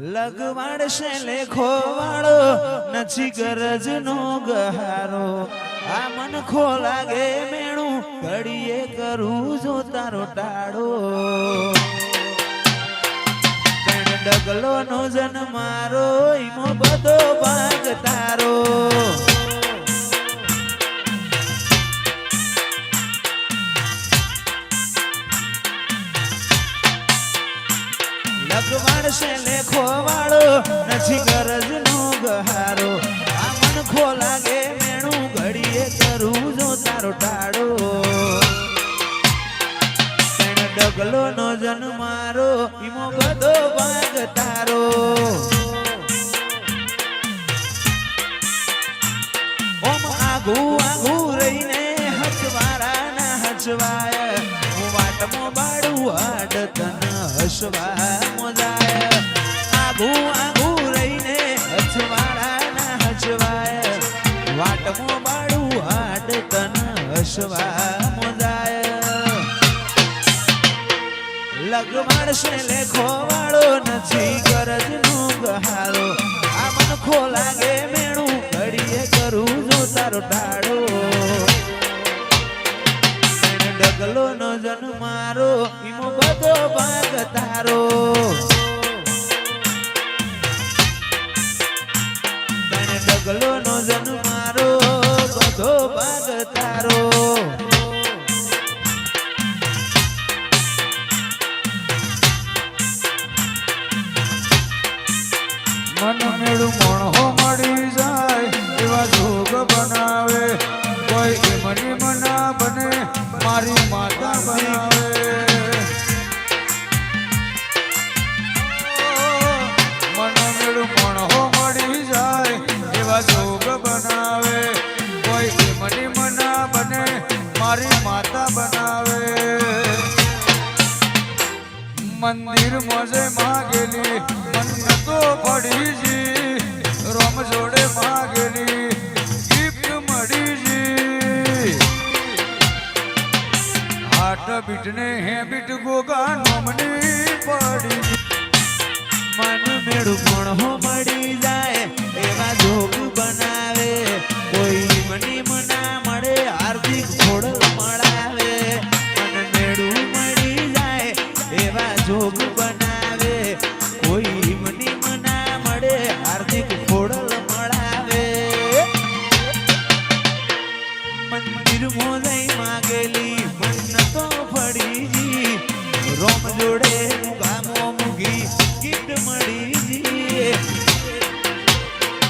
લગવાડશે લેખો વાળો નથી ગરજ નો ગહારો આ મન ખો લાગે મેણું ઘડીએ કરું જો તારો ટાળો ડગલો નો જન મારો ઈમો બધો ભાગ તારો લગવાડશે લેખો વાળો નથી ગરજ નો ગહારો આ મન ખો લાગે મેણું ઘડીએ કરું જો તારો ટાળો ડગલો નો જન મારો ઈમો બધો ભાગ તારો ઓમ આગુ આગુ રહીને હચવારા ના હચવાય હું વાટમો બાડું આડ તન હસવા મોજાય આગુ આગુ રહીને હચવારા ના હચવાય વાટમો બાડું આડ તન હસવા મોજાય લગવાડશે લેખો વાળો નથી ગરજ નો ગહારો આ મન ખો લાગે મેણું ઘડીએ કરું જો તારો ટાળો ડગલો નો જન મારો ઈમો બધો ભાગ તારો ડગલો નો જન મારો બધો ભાગ તારો મન મેળું મણહો મળી જાય એવા જોગ બનાવે કોઈ મની મના બને મારી માતા બનાવે મન મેળું મણહો મળી જાય એવા જોગ બનાવે કોઈ મની મના બને મારી માતા બનાવે મંદિર મોજે માગેલી મન્નતો પડીજી રોમ જોડે માગેલી ગિફ્ટ મળીજી હાટ બીટને હેબિટ ગોગા નોમની પડીજી મન મેળું પણ હો મળી જાય એવા જોગ બનાવે કોઈ મની મના મળે આર્થિક ખોડલ મળાવે મન મેળું મળી જાય એવા જોગ બનાવે કોઈ મની મના મળે આર્થિક ખોડલ મળાવે મંદિર મોજાઈ માગેલી મન્નતો ફળીજી રોમ જોડે ગામો મુગી ગીત મળીજી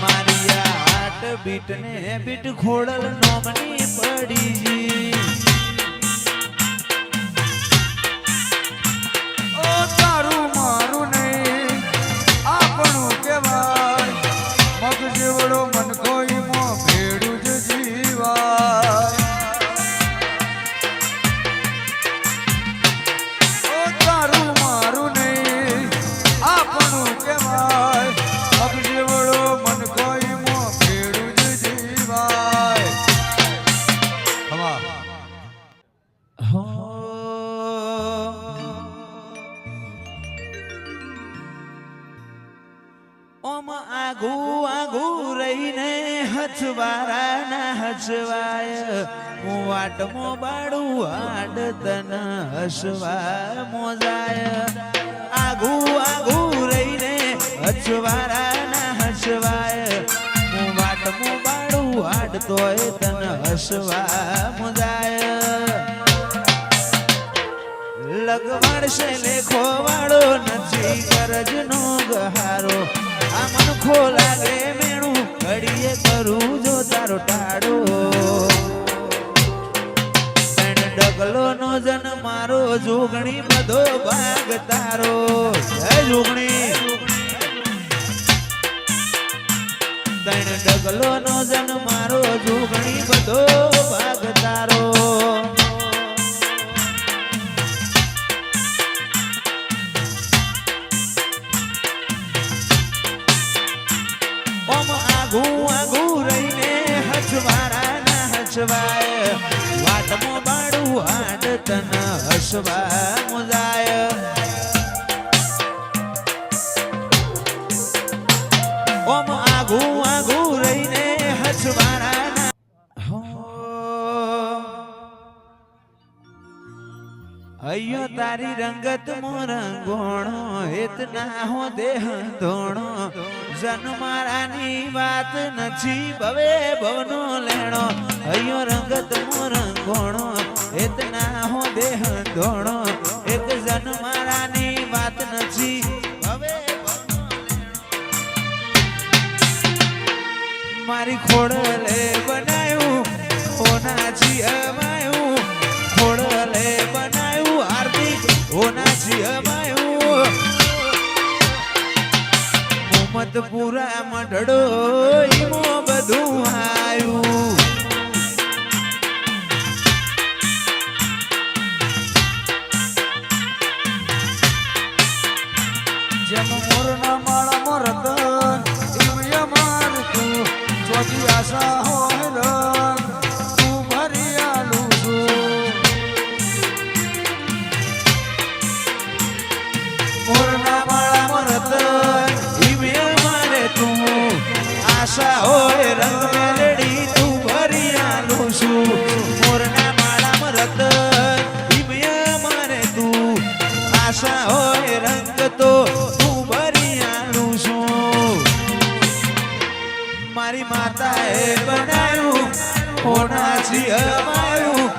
મારી હાટ બીટ ને બીટ ખોડલ નોમની પડીજી તારું મારું નહીં આપણું કહેવાય મગ જેવડો મન કોઈ મો ભેડું જ જીવાય ઓ તારું મારું નહીં આપણું કહેવાય મગ જેવડો મન કોઈ મો ભેડું જ જીવાય હવા ઓમ આગુ આગુ રહીને હચવારા ના હચવાય હું વાટમો બાડું આડ તન હસવા મોજાય આગુ આગુ રહીને હચવારા ના હચવાય હું વાટમો બાડું આડ તોય તન હસવા મોજાય લગવાડશે લેખો વાળો નથી ગરજ નો ગહારો આ મન ખો લાગે મેણું ઘડીએ કરું જો તારો ટાળો ડગલો નો જન મારો જોગણી બધો ભાગ તારો જય જોગણી ડગલો નો જન મારો જોગણી બધો ભાગ તારો ઓમ આગુ આગુ રહીને હચવારા ના હચવાય વાટમો બાડું આડ તન હસવા મુજાય ઓમ આગુ આગુ રહીને હસવાના અయ్યો તારી રંગત મોરંગોણો એતના હો દેહ ધોણો જન મારાની વાત નથી ભવે ભવનો લેણો અయ్યો રંગત મોરંગોણો એતના હો દેહ ધોણો એક જન મારાની વાત નથી ભવે ભવનો લેણો મારી ખોડલે બનાયું હોનાજી અમાયું ખોડલે બનાયું હાર્દિક હોનાજી અમાયું મોહમ્મદપુરા મઢડો ઈમો બધું આયું જેમ મોરના માળામાં રતન એમ યમાન તું ચોથી આશા હોય રંગ તું ભરી આલું છું મોરના માળામાં રતન ઈમે મારે તું આશા હોય રંગ મેલડી તું ભરી આલું છું મોરના માળામાં રતન ઈમે મારે તું આશા હોય રંગ તો તું ભરી આલું છું મારી માતાએ બનાવ્યું હોનાજી અમાયું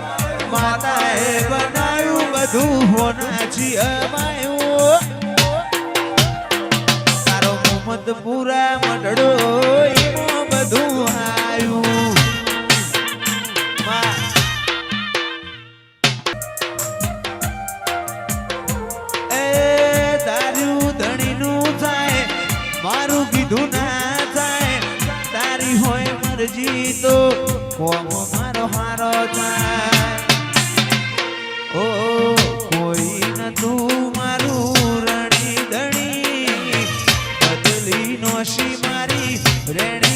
માતાએ બનાવ્યું બધું હોનાજી અમાયું તારો મોહમ્મદપુરા મઢડો ઈમો બધું આયું એ તારું ધણીનું થાય મારું કીધું ના થાય તારી હોય મરજી તો કોમ મારો હારો થાય ઓ કોઈ ન તું મારું રણી ધણી બદલી નોશી મારી રેણી